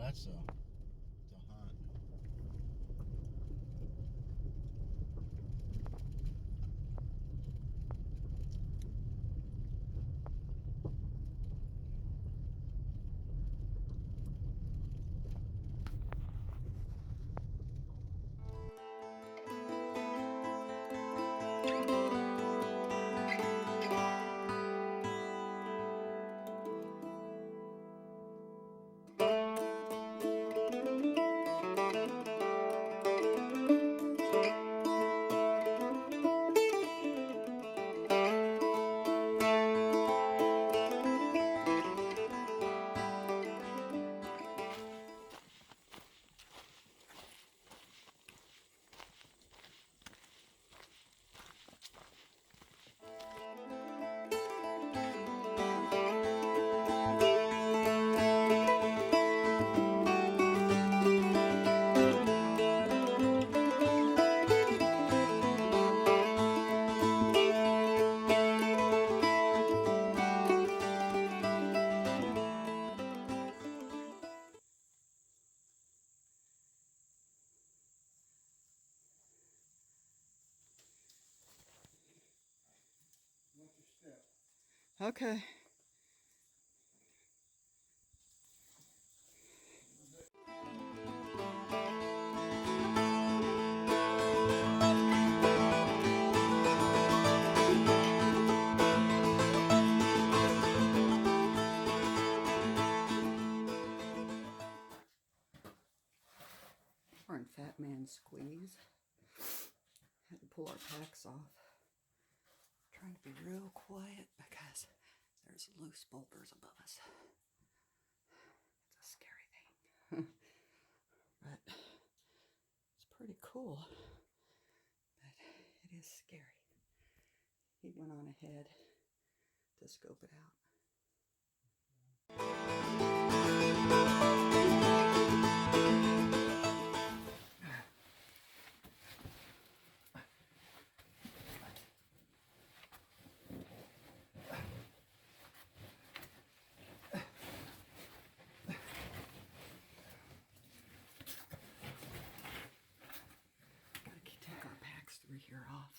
that's a hunt. Okay. We're in Fat Man Squeeze. Had to pull our packs off. Trying to be real quiet because there's loose boulders above us. It's a scary thing. But it's pretty cool. But it is scary. He went on ahead to scope it out. Take our packs through here off.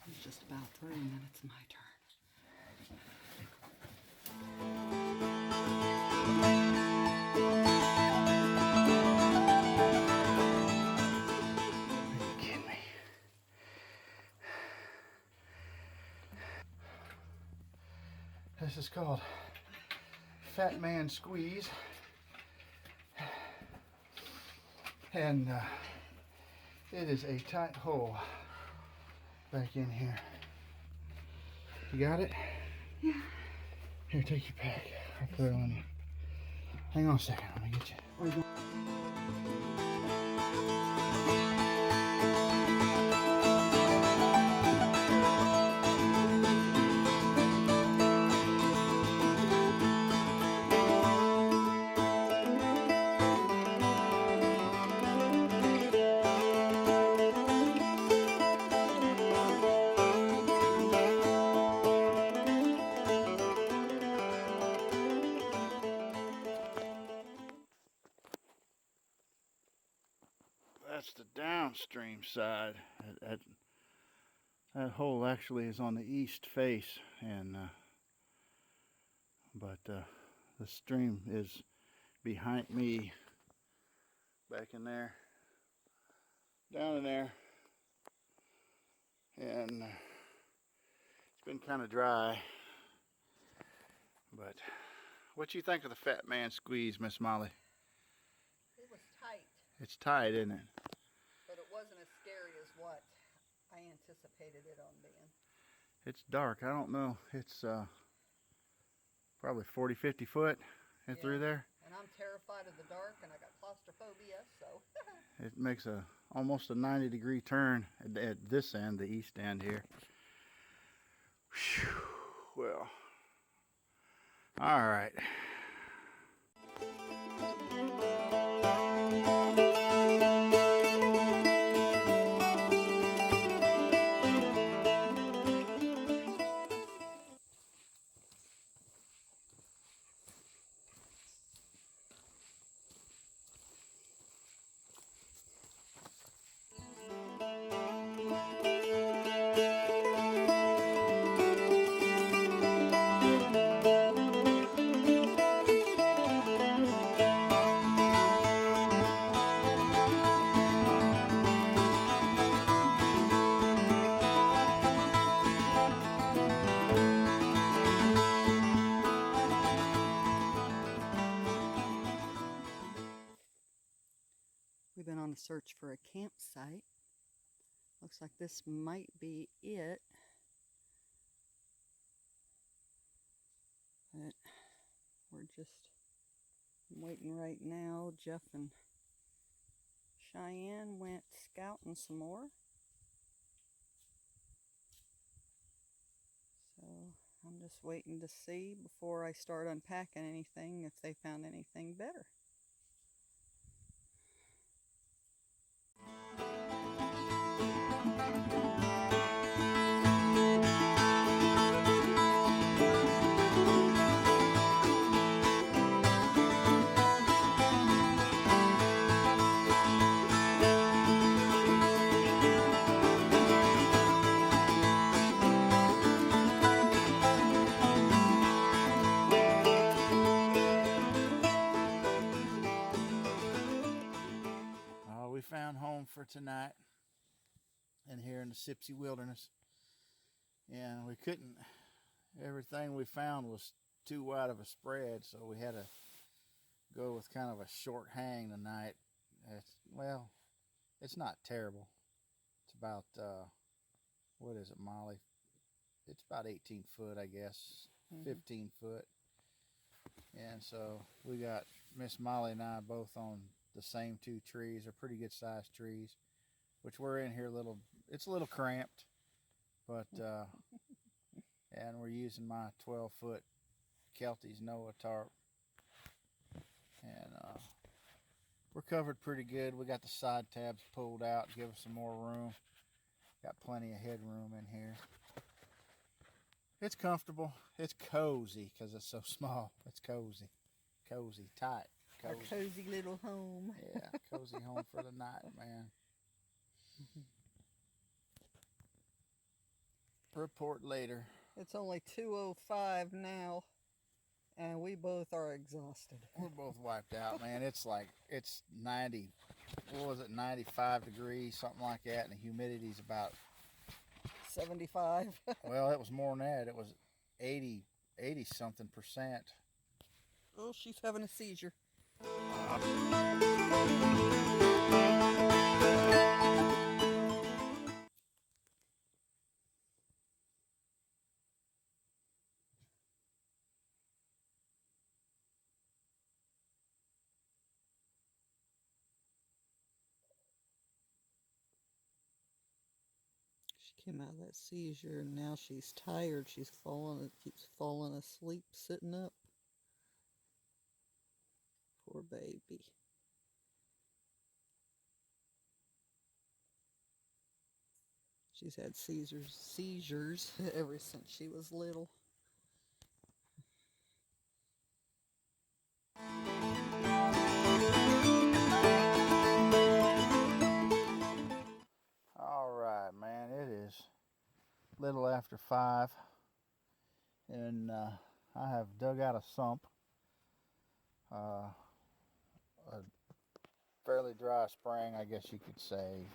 It's just about through and then it's my turn. Are you kidding me? This is called Fat Man Squeeze. And it is a tight hole back in here. You got it? Yeah. Here, take your pack. I'll put it on you. Hang on a second, let me get you. That's the downstream side. That hole actually is on the east face, and but the stream is behind me, back in there, down in there, and it's been kind of dry. But what you think of the Fat Man Squeeze, Miss Molly? It was tight. It's tight, isn't it? But it wasn't as scary as what I anticipated it on being. It's dark. I don't know. It's probably 40, 50 foot and through there. And I'm terrified of the dark, and I got claustrophobia, so. It makes almost a 90-degree turn at this end, the east end here. Whew. Well, all right. search for a campsite. Looks like this might be it. But we're just waiting right now. Jeff and Cheyenne went scouting some more. So I'm just waiting to see before I start unpacking anything if they found anything better. We found home for tonight and here in the Sipsey Wilderness, and we couldn't, everything we found was too wide of a spread, so we had to go with kind of a short hang tonight. Well, it's not terrible. It's about what is it, Molly? It's about 18 foot, I guess. 15 foot. And so we got Miss Molly and I both on the same two trees. They're pretty good sized trees, which we're in here it's a little cramped, but and we're using my 12-foot Kelty's Noah tarp, and we're covered pretty good. We got the side tabs pulled out to give us some more room. Got plenty of headroom in here. It's comfortable. It's cozy because it's so small. It's cozy, tight. Cozy. Our cozy little home. Yeah, cozy home for the night, man. Report later. It's only 2:05 now, and we both are exhausted. We're both wiped out, man. It's 90, what was it, 95 degrees, something like that, and the humidity's about 75. Well, it was more than that. It was 80 something percent. Oh, she's having a seizure. She came out of that seizure, and now she's tired. She's keeps falling asleep sitting up. Poor baby. She's had seizures ever since she was little. All right, man. It is little after 5, and I have dug out a sump, a fairly dry spring, I guess you could say,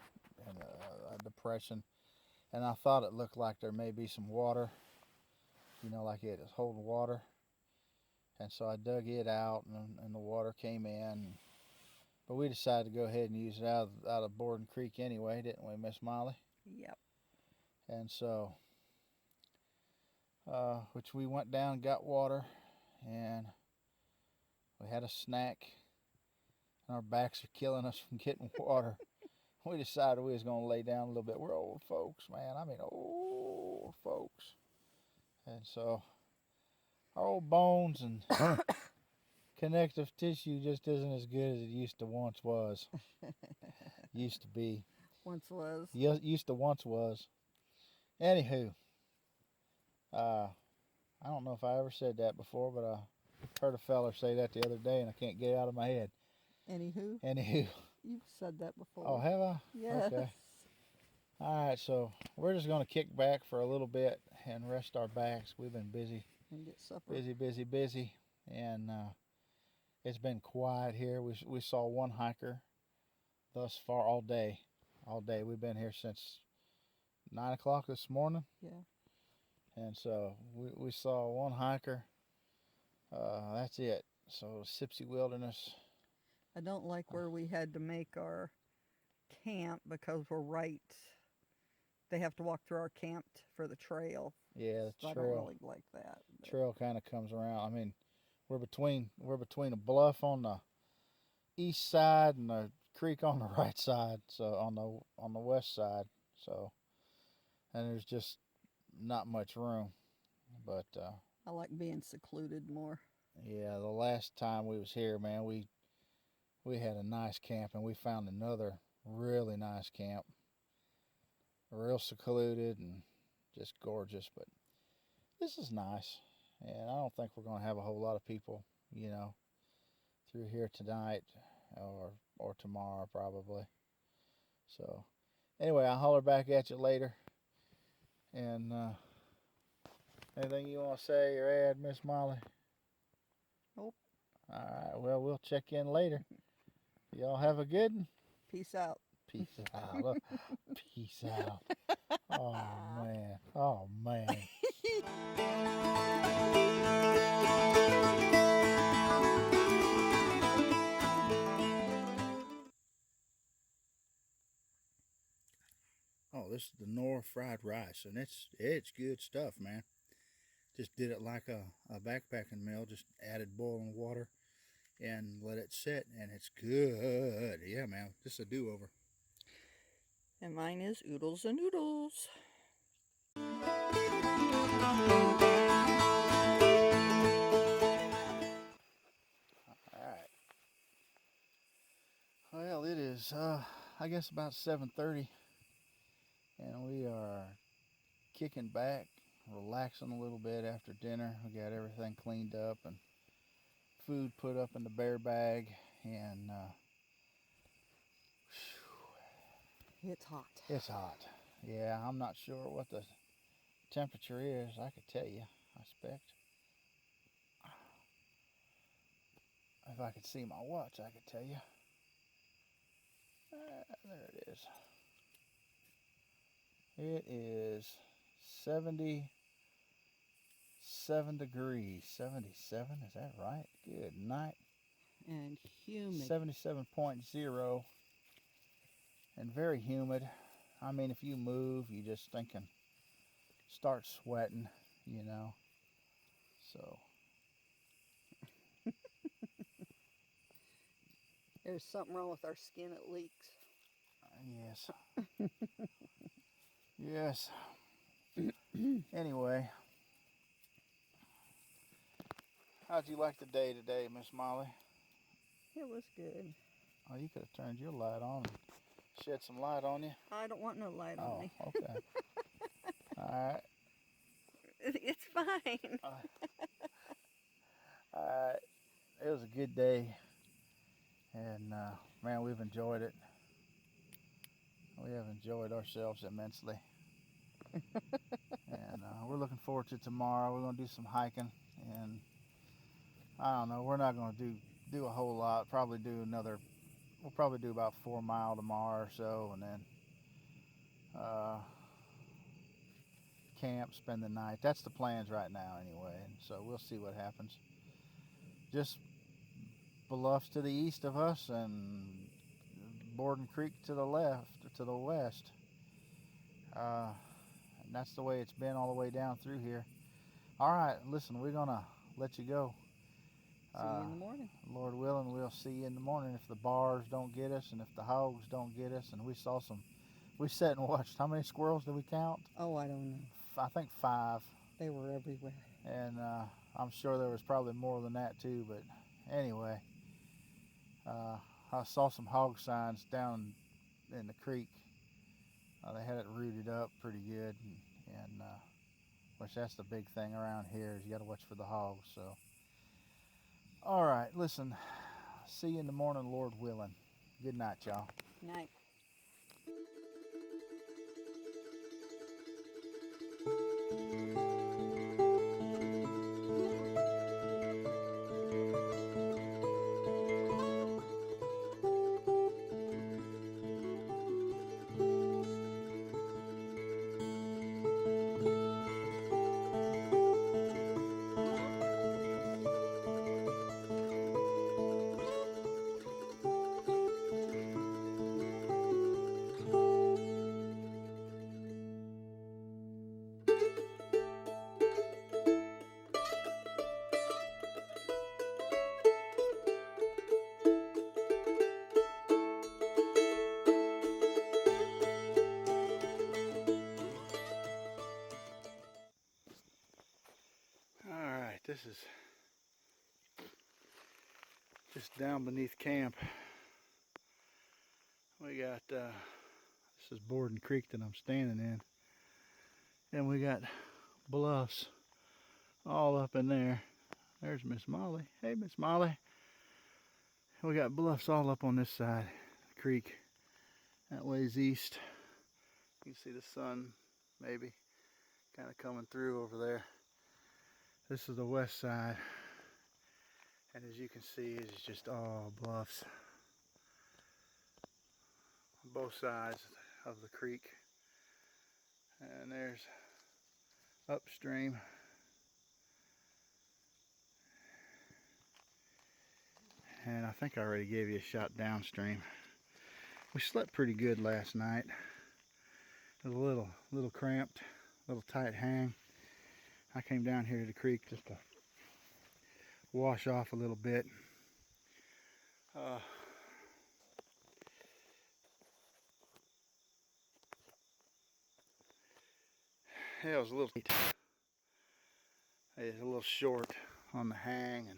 and a depression. And I thought it looked like there may be some water, like it is holding water. And so I dug it out, and the water came in. But we decided to go ahead and use it out of Borden Creek anyway, didn't we, Miss Molly? Yep. And so, which we went down, got water, and we had a snack, and our backs are killing us from getting water. We decided we was going to lay down a little bit. We're old folks, man. I mean, old folks. And so our old bones and connective tissue just isn't as good as it used to once was. Used to be. Once was. Used to once was. Anywho, I don't know if I ever said that before, but I heard a feller say that the other day, and I can't get it out of my head. Anywho. You've said that before. Oh, have I? Yes. Okay. All right, so we're just going to kick back for a little bit and rest our backs. We've been busy. And get supper. Busy. And it's been quiet here. We saw one hiker thus far all day. We've been here since 9 o'clock this morning. Yeah. And so we saw one hiker. That's it. So Sipsey Wilderness. I don't like where we had to make our camp because we're right. They have to walk through our camp for the trail. Yeah, the So I trail. don't really like that. But Trail kind of comes around. I mean, we're between a bluff on the east side and a creek on the right side. So on the west side. So and there's just not much room. But I like being secluded more. yeah, the last time we was here, man, we had a nice camp and we found another really nice camp, real secluded and just gorgeous. But this is nice, and I don't think we're going to have a whole lot of people, through here tonight or tomorrow probably. So anyway, I'll holler back at you later. And anything you want to say or add, Miss Molly? Nope. All right. Well, we'll check in later. Y'all have a good one. Peace out. Peace out. Peace out. Oh man. Oh man. Oh, this is the Nor fried rice, and it's good stuff, man. Just did it like a backpacking meal. Just added boiling water and let it sit, and it's good. Yeah, man. This is a do-over. And mine is oodles and noodles. All right. Well, it is, I guess about 7:30, and we are kicking back, relaxing a little bit after dinner. We got everything cleaned up and food put up in the bear bag, and It's hot. it's hot. Yeah, I'm not sure what the temperature is. I could tell you, I expect. If I could see my watch, I could tell you. There it is. It is 77 degrees. 77, is that right? Good night. And humid. 77.0 and very humid. I mean, if you move, you just thinking, start sweating, So. There's something wrong with our skin, it leaks. Yes. Yes. Anyway, how'd you like the day today, Miss Molly? It was good. Oh, you could have turned your light on and shed some light on you. I don't want no light on me. Okay. All right. It's fine. All right. It was a good day, and man, we've enjoyed it. We have enjoyed ourselves immensely. And we're looking forward to tomorrow. We're going to do some hiking, and I don't know, we're not going to do a whole lot. We'll probably do about 4 miles tomorrow or so, and then camp, spend the night. That's the plans right now anyway, and so we'll see what happens. Just bluffs to the east of us and Borden Creek to the left, to the west. And that's the way it's been all the way down through here. All right, listen, we're going to let you go. See you in the morning. Lord willing, we'll see you in the morning if the bars don't get us and if the hogs don't get us. And we sat and watched. How many squirrels did we count? Oh, I don't know. I think 5. They were everywhere. And I'm sure there was probably more than that too. But anyway, I saw some hog signs down in the creek. They had it rooted up pretty good. And which that's the big thing around here is you got to watch for the hogs. So. All right, listen, see you in the morning, Lord willing. Good night, y'all. Night. this is just down beneath camp. We got, this is Borden Creek that I'm standing in. And we got bluffs all up in there. There's Miss Molly. Hey, Miss Molly. We got bluffs all up on this side of the creek. That way's east. You can see the sun maybe kind of coming through over there. This is the west side. And as you can see, it's just all bluffs. On both sides of the creek. And there's upstream. And I think I already gave you a shot downstream. We slept pretty good last night. It was a little cramped, a little tight hang. I came down here to the creek just to wash off a little bit. Yeah, it was a little short on the hang,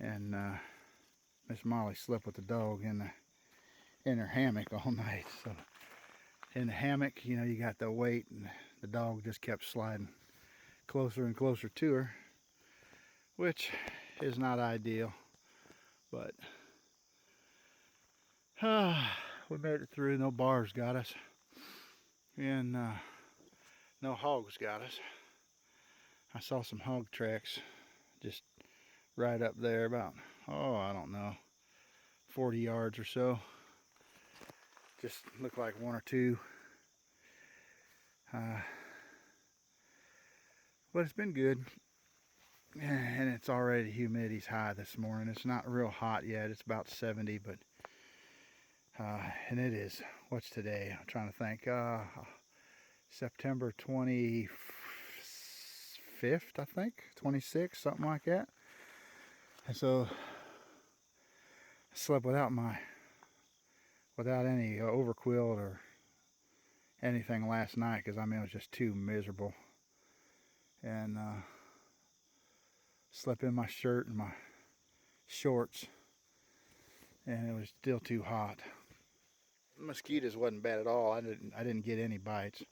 and Miss Molly slept with the dog in her hammock all night. So in the hammock, you know, you got the weight, and the dog just kept sliding closer and closer to her, which is not ideal, but we made it through. No bars got us, and no hogs got us. I saw some hog tracks just right up there, about, I don't know, 40 yards or so. Just looked like one or two. But it's been good. And it's already, humidity's high this morning. It's not real hot yet. It's about 70, but and it is, what's today? I'm trying to think. September 25th, I think, 26th, something like that. And so I slept without any overquilt or anything last night, because I mean, it was just too miserable. And slept in my shirt and my shorts, and it was still too hot. Mosquitoes wasn't bad at all. I didn't get any bites,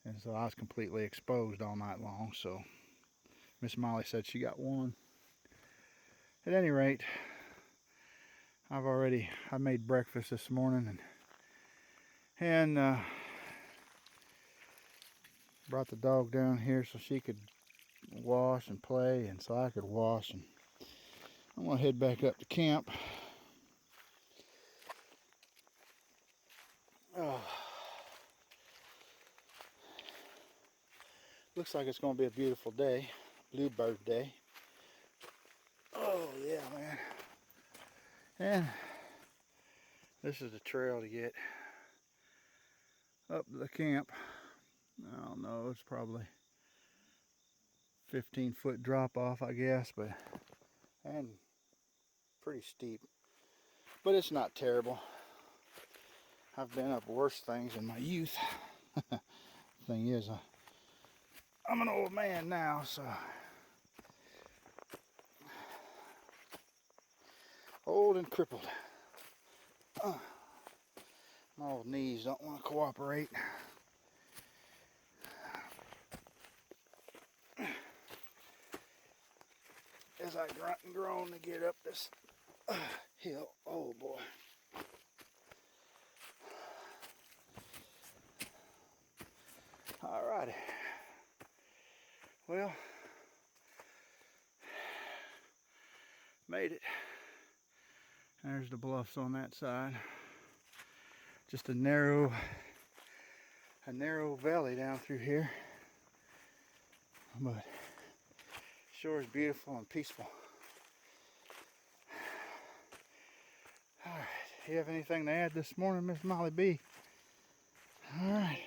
and so I was completely exposed all night long. So Miss Molly said she got one. At any rate, I made breakfast this morning, and brought the dog down here so she could wash and play, and so I could wash. And I'm gonna head back up to camp. Looks like it's gonna be a beautiful day, bluebird day. Oh yeah, man. And this is the trail to get up to the camp. I don't know, it's probably 15-foot drop off, I guess, and pretty steep. But it's not terrible. I've been up worse things in my youth. Thing is, I'm an old man now, so old and crippled. My old knees don't want to cooperate. As I grunt and groan to get up this hill. Oh boy. Alrighty. Well, made it. There's the bluffs on that side. Just a narrow valley down through here. But sure is beautiful and peaceful. Alright, you have anything to add this morning, Miss Molly B? Alright.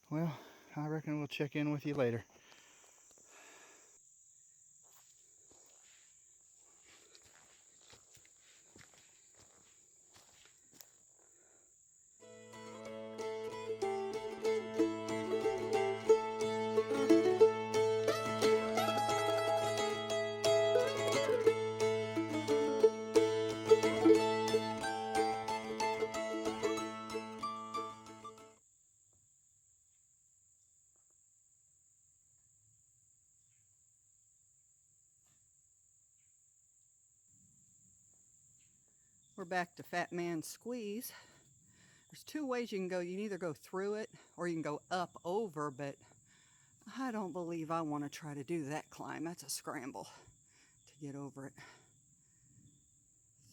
Well, I reckon we'll check in with you later. we're back to Fat Man Squeeze. There's two ways you can go. You can either go through it or you can go up over, but I don't believe I want to try to do that climb. That's a scramble to get over it.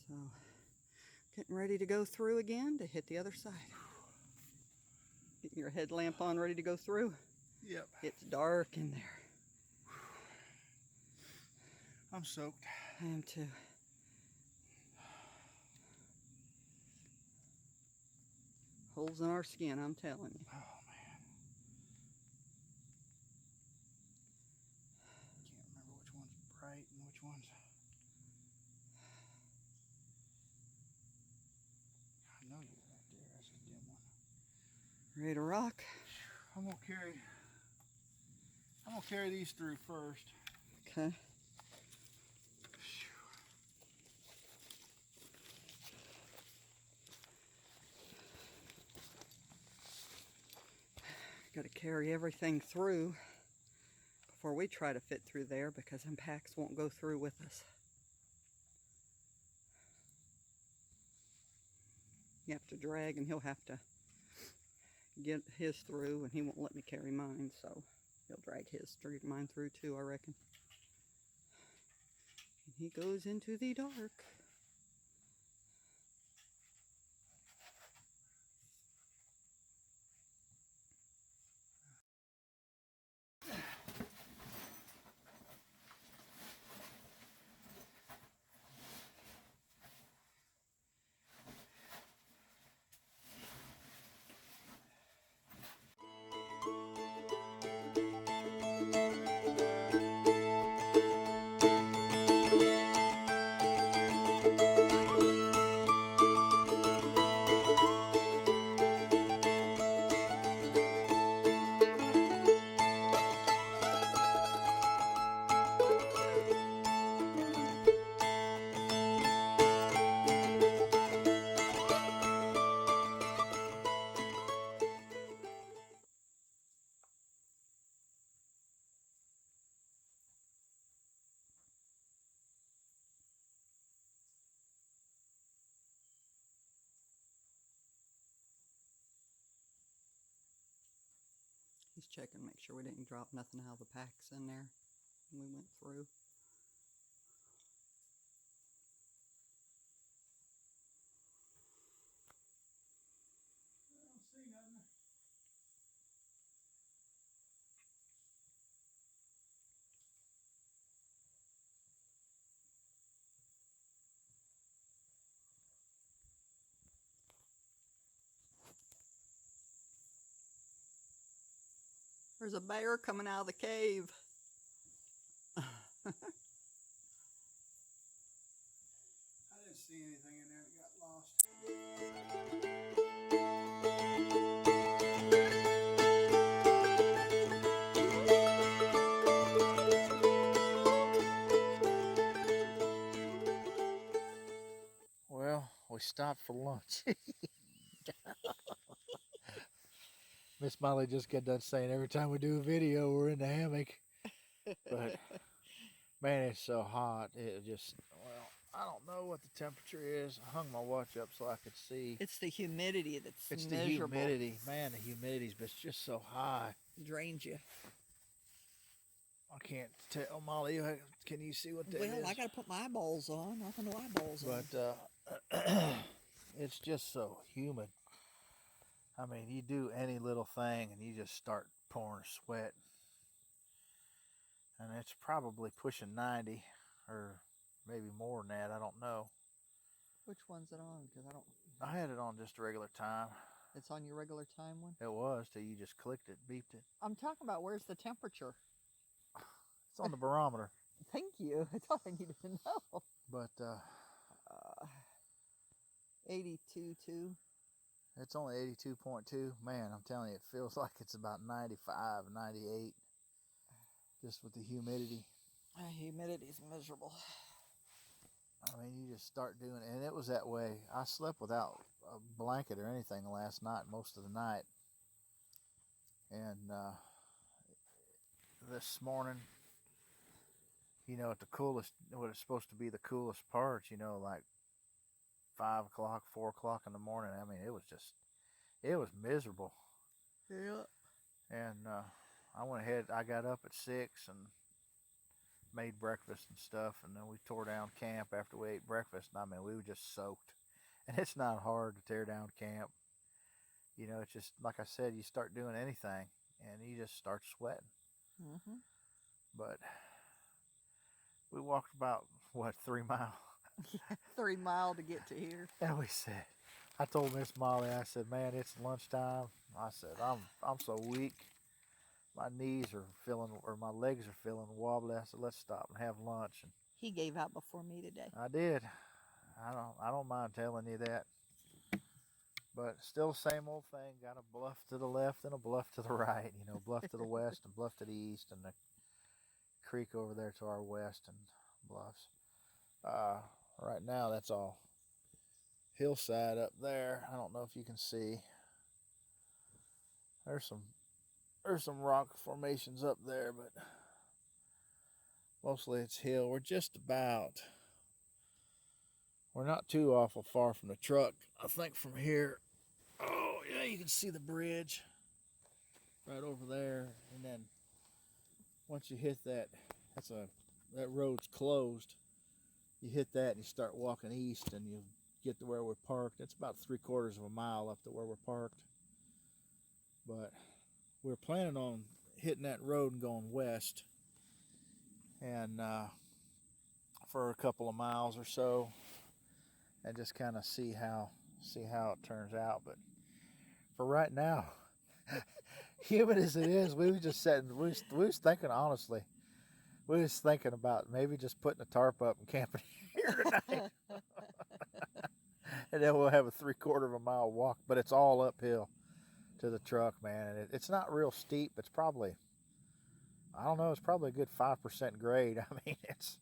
So, getting ready to go through again to hit the other side. Getting your headlamp on, ready to go through? Yep. It's dark in there. I'm soaked. I am too. Holes in our skin, I'm telling you. Oh, man. Can't remember which one's bright and which one's... I know you're right there. That's a dim one. Ready to rock? I'm gonna carry these through first. Okay. Got to carry everything through before we try to fit through there because them packs won't go through with us. You have to drag and he'll have to get his through and he won't let me carry mine, so he'll drag mine through too, I reckon. And he goes into the dark. He's checking, make sure we didn't drop nothing out of the packs in there when we went through. I don't see nothing. There's a bear coming out of the cave. I didn't see anything in there that got lost. Well, we stopped for lunch. Miss Molly just got done saying every time we do a video, we're in the hammock. But man, it's so hot. It just, well, I don't know what the temperature is. I hung my watch up so I could see. It's the humidity that's It's miserable. the humidity. Man, the humidity's just so high. Drains you. I can't tell, Molly. Can you see what that is? Well, I got to put my eyeballs on. Nothing no eyeballs on. But it's just so humid. I mean, you do any little thing and you just start pouring sweat. And it's probably pushing 90 or maybe more than that. I don't know. Which one's it on? Because I don't. I had it on just a regular time. It's on your regular time one? It was till you just clicked it, beeped it. I'm talking about where's the temperature? It's on the barometer. Thank you. That's all I needed to know. But 82.2. it's only 82.2. Man, I'm telling you, it feels like it's about 95, 98. Just with the humidity. Humidity's miserable. I mean, you just start doing it. And it was that way. I slept without a blanket or anything last night, most of the night. And this morning, you know, at the coolest, what is supposed to be the coolest parts, you know, like 5 o'clock, 4 o'clock in the morning. I mean, it was miserable. Yeah. And I went ahead. I got up at 6 and made breakfast and stuff, and then we tore down camp after we ate breakfast. And I mean, we were just soaked. And it's not hard to tear down camp. You know, it's just like I said, you start doing anything, and you just start sweating. Mm-hmm. But we walked about 3 miles. 3 miles to get to here. And we said, I told Miss Molly, I said, man, it's lunchtime. I said, I'm so weak. My knees are feeling, or my legs are feeling wobbly. I said, let's stop and have lunch. And He gave out before me today. I did. I don't mind telling you that. But still the same old thing. Got a bluff to the left and a bluff to the right. You know, bluff to the west and bluff to the east, and the creek over there to our west and bluffs. Right now, that's all hillside up there. I don't know if you can see. There's some rock formations up there, but mostly it's hill. We're not too awful far from the truck. I think from here, oh yeah, you can see the bridge right over there. And then once you hit that, that road's closed. You hit that and you start walking east and you get to where we're parked. It's about 3/4 of a mile up to where we're parked. But we're planning on hitting that road and going west, and for a couple of miles or so, and just kind of see how it turns out. But for right now, humid as it is, we was thinking, honestly, we was thinking about maybe just putting a tarp up and camping here tonight. And then we'll have a 3/4 of a mile walk, but it's all uphill to the truck, man. And it's not real steep. It's probably, I don't know, it's probably a good 5% grade. I mean, it's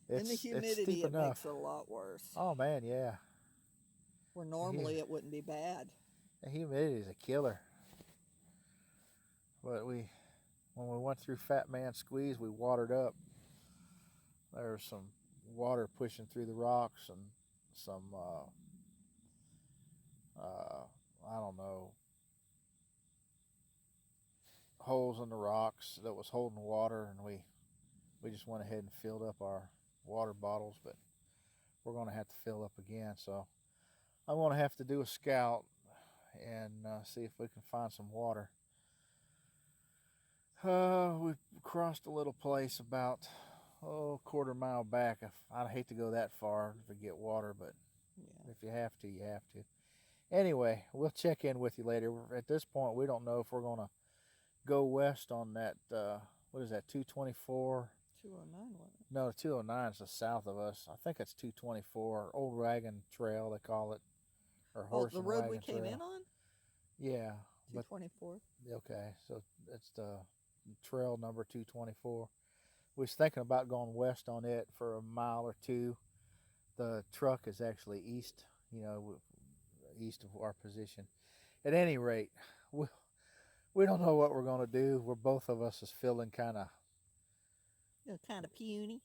In the humidity, steep it enough. makes it a lot worse. Oh man, yeah. Where normally it wouldn't be bad. The humidity is a killer. But when we went through Fat Man Squeeze, we watered up. There was some water pushing through the rocks and some, I don't know, holes in the rocks that was holding water, and we just went ahead and filled up our water bottles, but we're going to have to fill up again. So I'm going to have to do a scout and see if we can find some water. We crossed a little place about a 1/4 mile back. I'd hate to go that far to get water, but Yeah. if you have to, you have to. Anyway, we'll check in with you later. At this point, we don't know if we're going to go west on that, what is that, 224? 209 wasn't it? No, 209 is the south of us. I think it's 224, Old Wagon Trail, they call it. Or Horse the and road Wagon we came Trail. in on? Yeah. But 224. okay, so it's the trail number 224. We was thinking about going west on it for a mile or two. The truck is actually east, east of our position. At any rate, we don't know what we're going to do. Both of us is feeling kind of Kind of puny.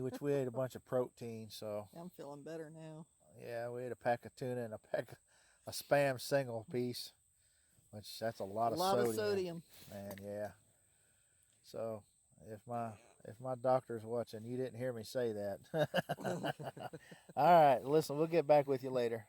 which we ate a bunch of protein, so I'm feeling better now. yeah, we ate a pack of tuna and a Spam single piece, which that's a lot of sodium. Man, yeah. So if my doctor's watching, you didn't hear me say that. All right, listen, we'll get back with you later.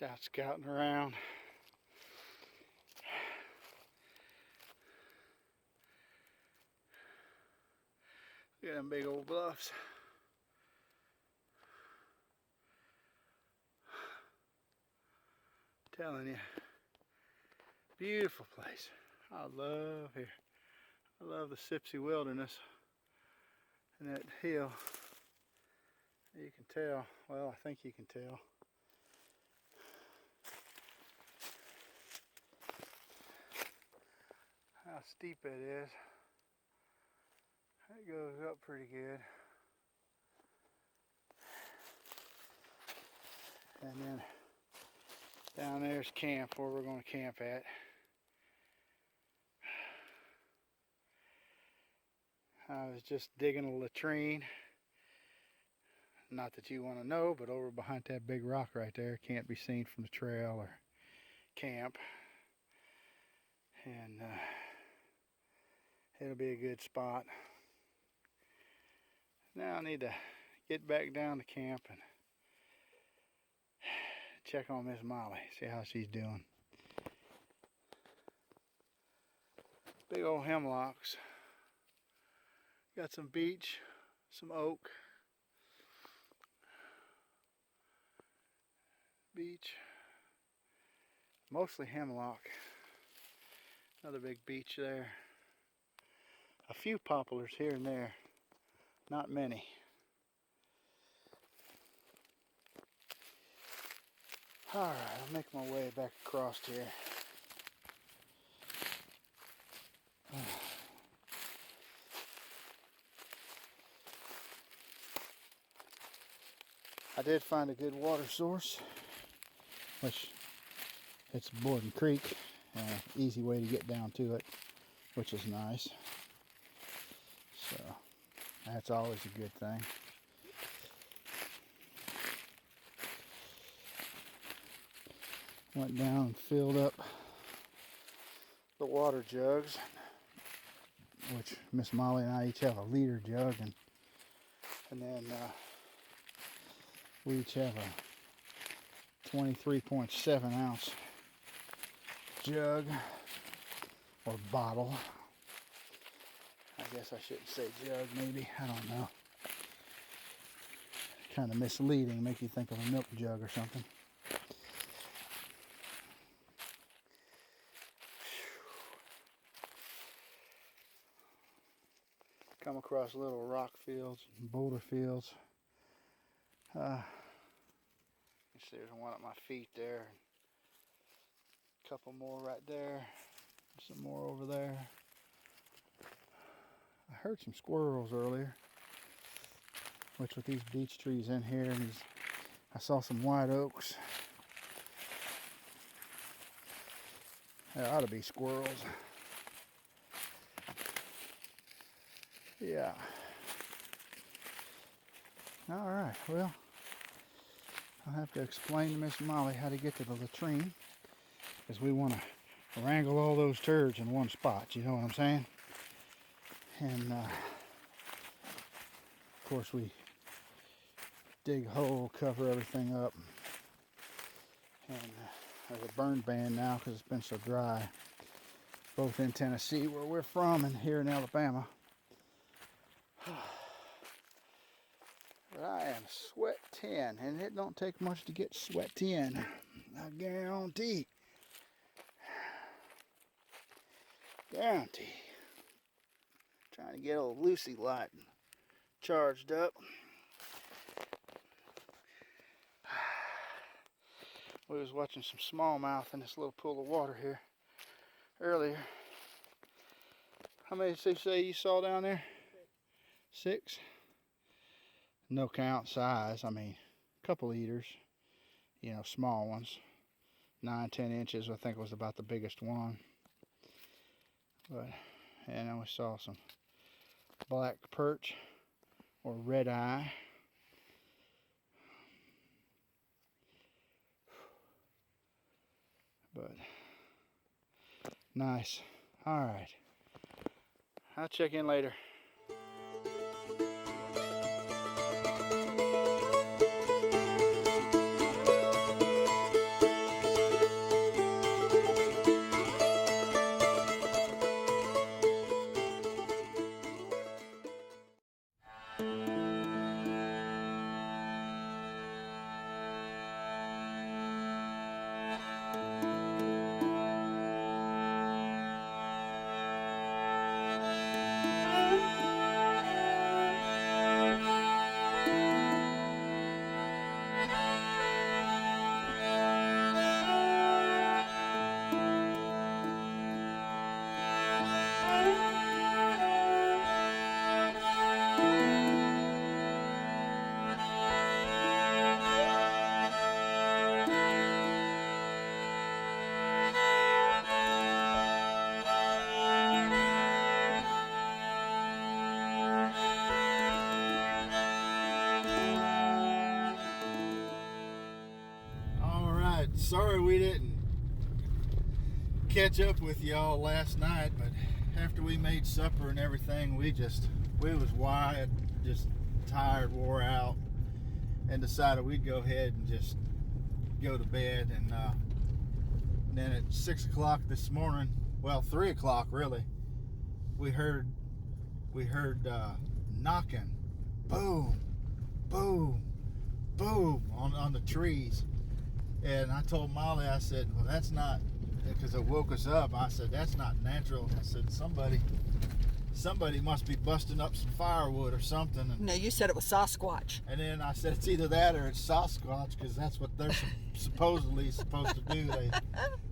Out scouting around. Look at them big old bluffs. Telling you, beautiful place. I love here. I love the Sipsey Wilderness and that hill. You can tell, well, I think you can tell. How steep it is. It goes up pretty good. And then down there's camp, where we're going to camp at. I was just digging a latrine. Not that you want to know, but over behind that big rock right there, can't be seen from the trail or camp. And it'll be a good spot. Now I need to get back down to camp and check on Miss Molly, see how she's doing. Big old hemlocks. Got some beech, some oak. Beech. Mostly hemlock. Another big beech there. A few poplars here and there. Not many. Alright, I'll make my way back across here. I did find a good water source, which it's Borden Creek, easy way to get down to it, which is nice. So that's always a good thing. Went down and filled up the water jugs, which Miss Molly and I each have a liter jug, and then we each have a 23.7 ounce jug or bottle. I guess I shouldn't say jug, maybe, I don't know. Kind of misleading, make you think of a milk jug or something. Come across little rock fields and boulder fields. You see there's one at my feet there. A couple more right there. Some more over there. I heard some squirrels earlier, which with these beech trees in here, and I saw some white oaks. There ought to be squirrels. Yeah. All right, well, I'll have to explain to Miss Molly how to get to the latrine, because we want to wrangle all those turds in one spot, you know what I'm saying? And of course we dig a hole, cover everything up, and there's a burn ban now because it's been so dry, both in Tennessee where we're from and here in Alabama. But I am sweat 10, and it don't take much to get sweat 10, I guarantee. Guarantee. Trying to get old Lucy light charged up. We was watching some smallmouth in this little pool of water here earlier. How many did you say you saw down there? 6? No count size, I mean, a couple eaters, you know, small ones. 9-10 inches, I think was about the biggest one. But, and then we saw some black perch or red eye. But nice. All right. I'll check in later. sorry we didn't catch up with y'all last night, but after we made supper and everything, we was wired, just tired, wore out, and decided we'd go ahead and just go to bed. And then at 6 o'clock this morning, well, 3 o'clock really, we heard knocking, boom, boom, boom on the trees. And I told Molly, I said, well, that's not, because it woke us up. I said, that's not natural. I said, somebody must be busting up some firewood or something. And, No, you said it was Sasquatch. and then I said, it's either that or it's Sasquatch, because that's what they're supposedly supposed to do.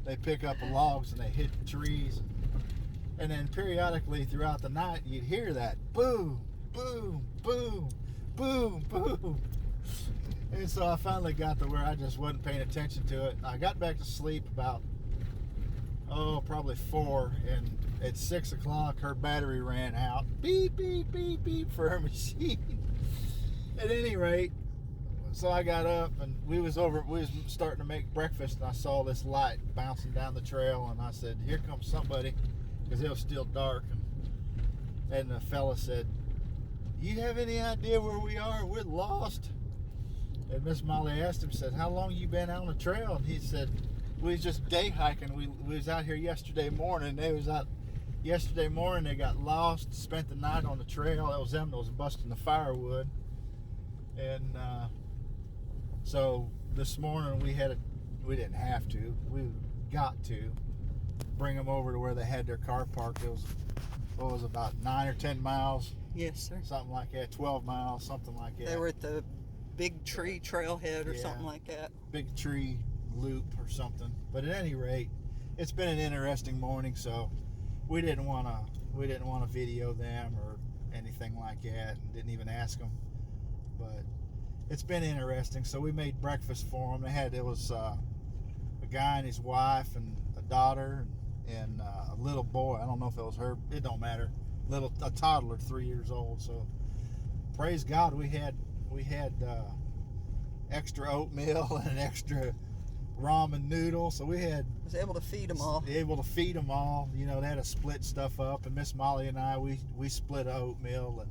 They pick up the logs and they hit the trees. And then periodically throughout the night, you'd hear that boom, boom, boom, boom, boom. And so I finally got to where I just wasn't paying attention to it. I got back to sleep about, probably 4, and at 6 o'clock her battery ran out. Beep, beep, beep, beep for her machine. At any rate, so I got up and we was starting to make breakfast, and I saw this light bouncing down the trail, and I said, here comes somebody, because it was still dark. And the fella said, you have any idea where we are? We're lost. And Miss Molly asked him, said, how long you been out on the trail? And he said, we was just day hiking. We was out here yesterday morning. They was out yesterday morning. They got lost, spent the night on the trail. That was them that was busting the firewood. And so this morning we didn't have to. We got to bring them over to where they had their car parked. It was about 9 or 10 miles. Yes, sir. Something like that. 12 miles, something like that. They were at the big tree trailhead or something like that. Big tree loop or something. But at any rate, it's been an interesting morning, so we didn't want to video them or anything like that, and didn't even ask them. But it's been interesting. So we made breakfast for them. It was a guy and his wife and a daughter and a little boy. I don't know if it was her. It don't matter. A toddler, 3 years old. So praise God, we had extra oatmeal and an extra ramen noodle, so we was able to feed them all. You know, they had to split stuff up, and Miss Molly and I, we split oatmeal,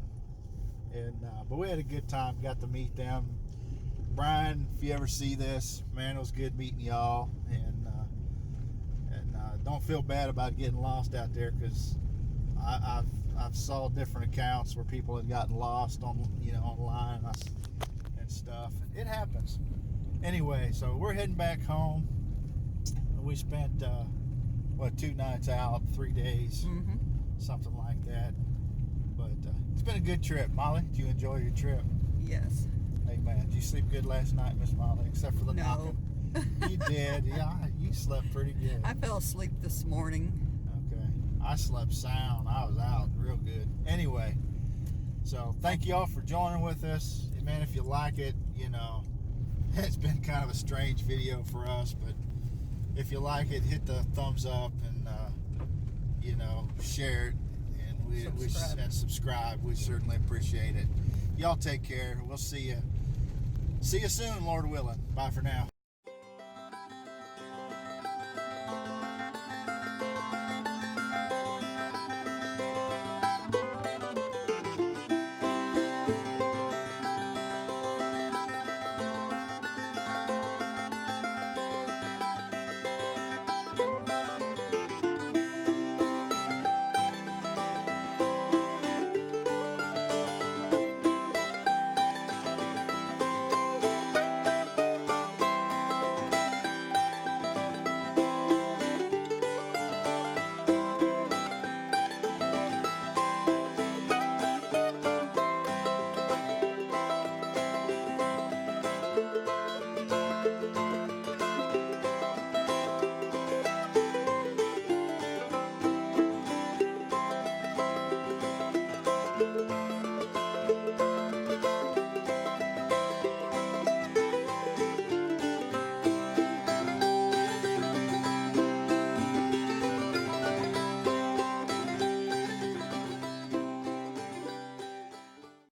but we had a good time. Got to meet them. Brian, if you ever see this, man, it was good meeting y'all, and don't feel bad about getting lost out there, because I've saw different accounts where people had gotten lost online and stuff. It happens. Anyway, so we're heading back home. We spent 2 nights out, 3 days, something like that. But it's been a good trip. Molly, did you enjoy your trip? Yes. Hey man, did you sleep good last night, Miss Molly? Except for the knocking. You did. Yeah, you slept pretty good. I fell asleep this morning. Okay. I slept sound. I was out real good. Anyway, so thank you all for joining with us. Man, if you like it, it's been kind of a strange video for us, but if you like it, hit the thumbs up and share it and subscribe. We certainly appreciate it. Y'all take care. We'll see you soon, Lord willing. Bye for now.